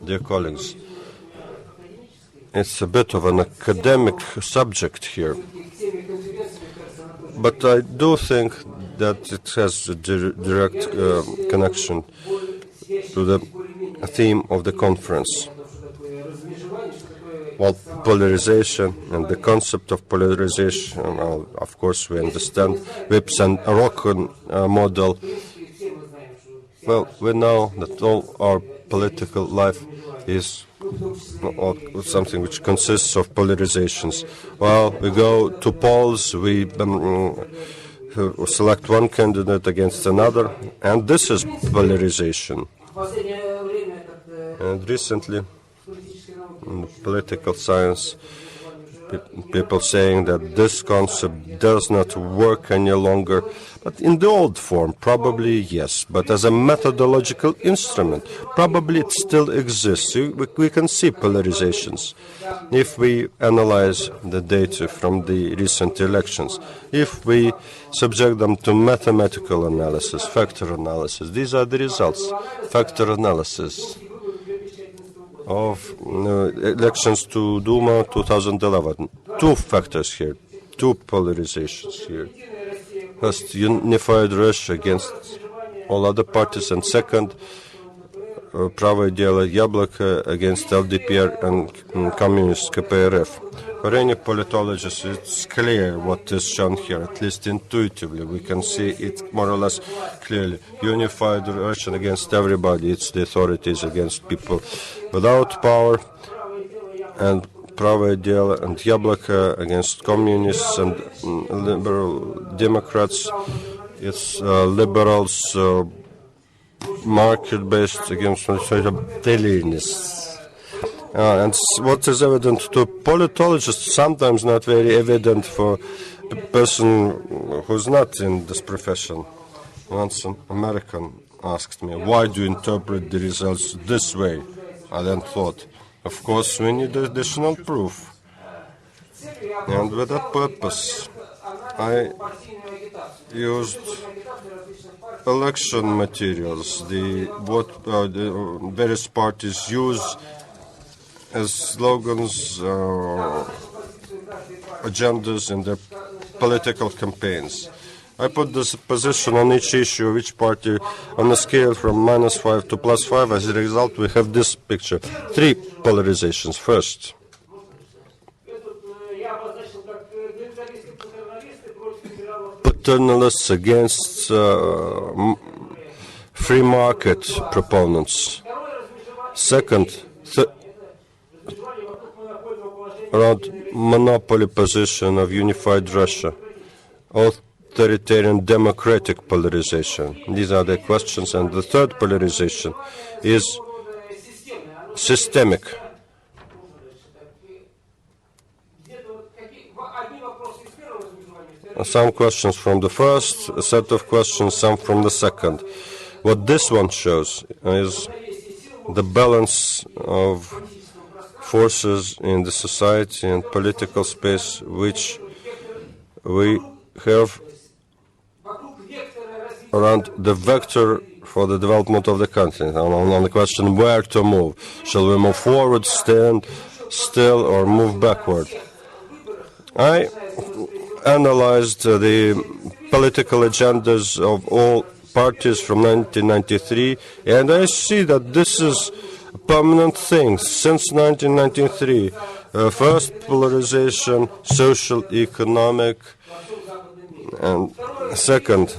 Dear colleagues, it's a bit of an academic subject here, but I do think that it has a direct connection to the theme of the conference. Well, polarization and the concept of polarization, well, of course we understand whips and a rock model. Well, we know that all our political life is something which consists of polarizations. Well, we go to polls, we select one candidate against another, and this is polarization. And recently, in political science, people saying that this concept does not work any longer, but in the old form, probably yes, but as a methodological instrument, probably it still exists. We can see polarizations if we analyze the data from the recent elections, if we subject them to mathematical analysis, factor analysis. These are the results, factor analysis of elections to Duma 2011. Two factors here, two polarizations here. First, unified Russia against all other parties, and second, Правое дело Яблоко against LDPR and Communist KPRF. For any politologist, it's clear what is shown here, at least intuitively. We can see it more or less clearly. Unified Russia against everybody, it's the authorities against people without power, and Правое дело and Яблоко against communists and liberal Democrats. It's liberals, market-based against utilitarianists. And what is evident to politologists, sometimes not very evident for a person who's not in this profession. Once an American asked me, why do you interpret the results this way? I then thought, of course, we need additional proof. And with that purpose, I used election materials, what the various parties use as slogans, agendas in their political campaigns. I put this position on each issue of each party on a scale from -5 to +5. As a result, we have this picture. Three polarizations. First, paternalists against free market proponents. Second, around monopoly position of unified Russia. Authoritarian democratic polarization. These are the questions. And the third polarization is systemic. Some questions from the first set of questions, some from the second. What this one shows is the balance of forces in the society and political space which we have around the vector for the development of the country. On the question where to move. Shall we move forward, stand still, or move backward? I analyzed the political agendas of all parties from 1993, and I see that this is a permanent thing since 1993. First, polarization, social, economic, and second,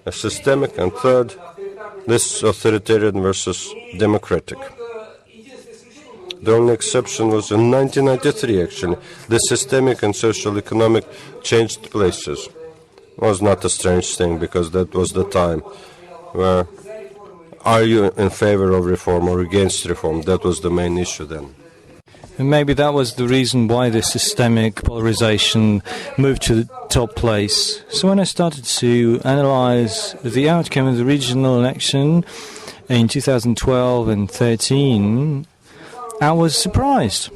a systemic, and third, this authoritarian versus democratic. The only exception was in 1993, actually. The systemic and social economic changed places. It was not a strange thing, because that was the time where are you in favor of reform or against reform? That was the main issue then. And maybe that was the reason why the systemic polarization moved to the top place. So when I started to analyze the outcome of the regional election in 2012 and 2013, I was surprised.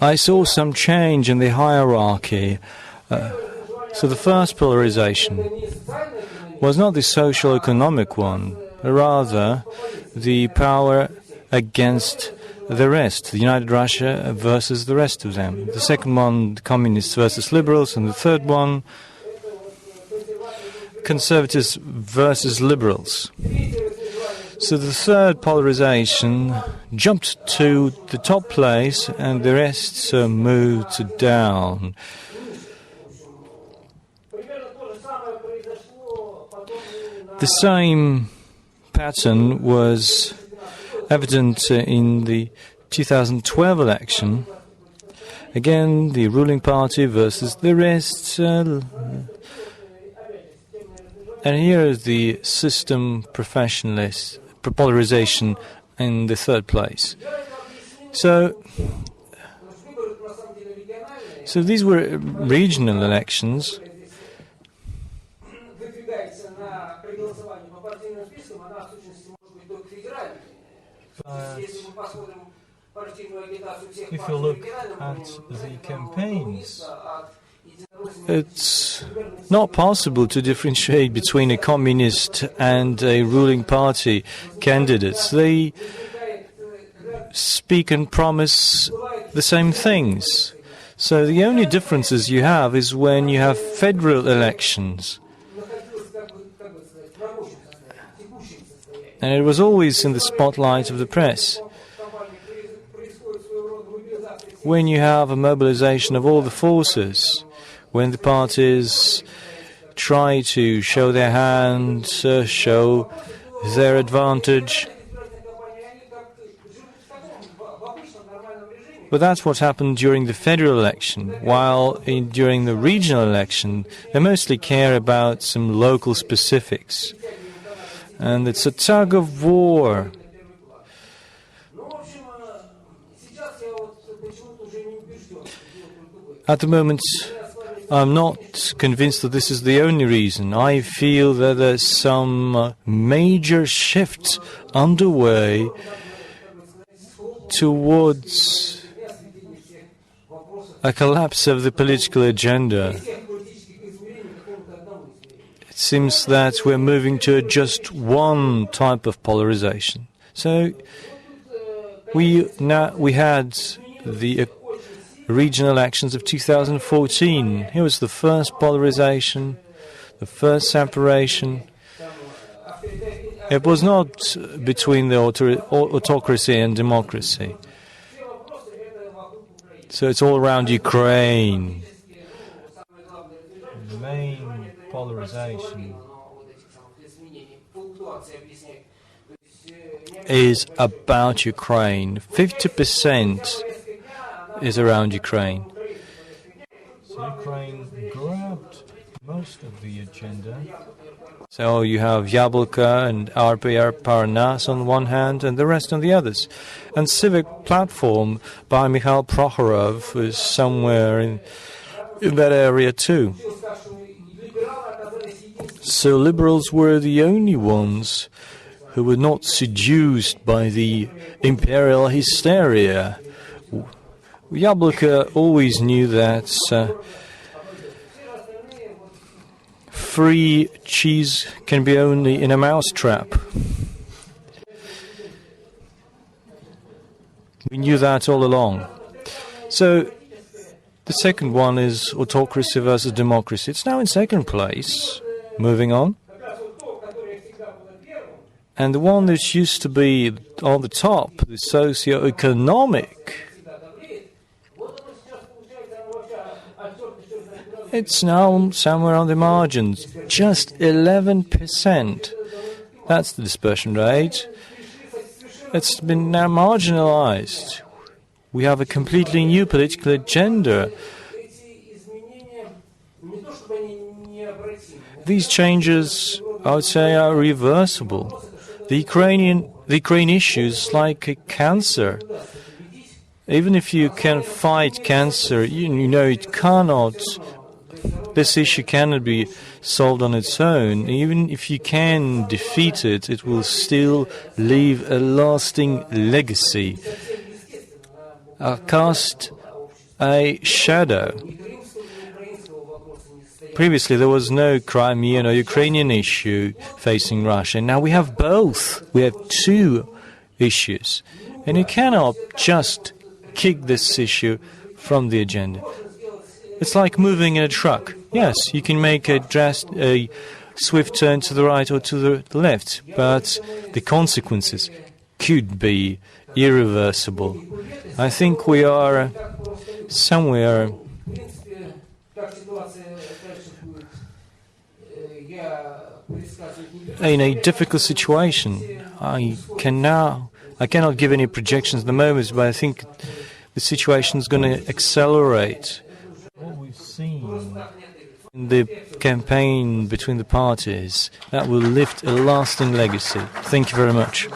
I saw some change in the hierarchy. So the first polarization, was not the social economic one, rather the power against the rest, the United Russia versus the rest of them. The second one, the communists versus liberals, and the third one, conservatives versus liberals. So the third polarization jumped to the top place and the rest moved down. The same pattern was evident in the 2012 election. Again, the ruling party versus the rest. And here is the system professionalist polarization in the third place. So these were regional elections. If you look at the campaigns, it's not possible to differentiate between a communist and a ruling party candidates. They speak and promise the same things. So the only differences you have is when you have federal elections. And it was always in the spotlight of the press. When you have a mobilization of all the forces, when the parties try to show their hand, show their advantage. But that's what happened during the federal election, while during the regional election, they mostly care about some local specifics. And it's a tug of war. At the moment, I'm not convinced that this is the only reason. I feel that there's some major shift underway towards a collapse of the political agenda. It seems that we're moving to just one type of polarization. So we had the regional elections of 2014. Here was the first polarization, the first separation. It was not between the autocracy and democracy. So it's all around Ukraine. The main polarization is about Ukraine. 50% is around Ukraine. So Ukraine grabbed most of the agenda. So you have Yablka and RPR Parnas on one hand and the rest on the others. And Civic Platform by Mikhail Prokhorov is somewhere in that area too. So liberals were the only ones who were not seduced by the imperial hysteria. Yablka always knew that free cheese can be only in a mousetrap. We knew that all along. So the second one is autocracy versus democracy. It's now in second place. Moving on. And the one that used to be on the top, the socio-economic, it's now somewhere on the margins, just 11%. That's the dispersion rate. It's been now marginalized. We have a completely new political agenda. These changes, I would say, are reversible. The Ukraine issue is like a cancer. Even if you can fight cancer, you know it cannot. This issue cannot be solved on its own. Even if you can defeat it, it will still leave a lasting legacy, cast a shadow. Previously, there was no Crimean or Ukrainian issue facing Russia. Now we have both. We have two issues. And you cannot just kick this issue from the agenda. It's like moving in a truck. Yes, you can make a swift turn to the right or to the left, but the consequences could be irreversible. I think we are somewhere in a difficult situation. I cannot give any projections at the moment, but I think the situation is going to accelerate. What we've seen in the campaign between the parties, that will lift a lasting legacy. Thank you very much.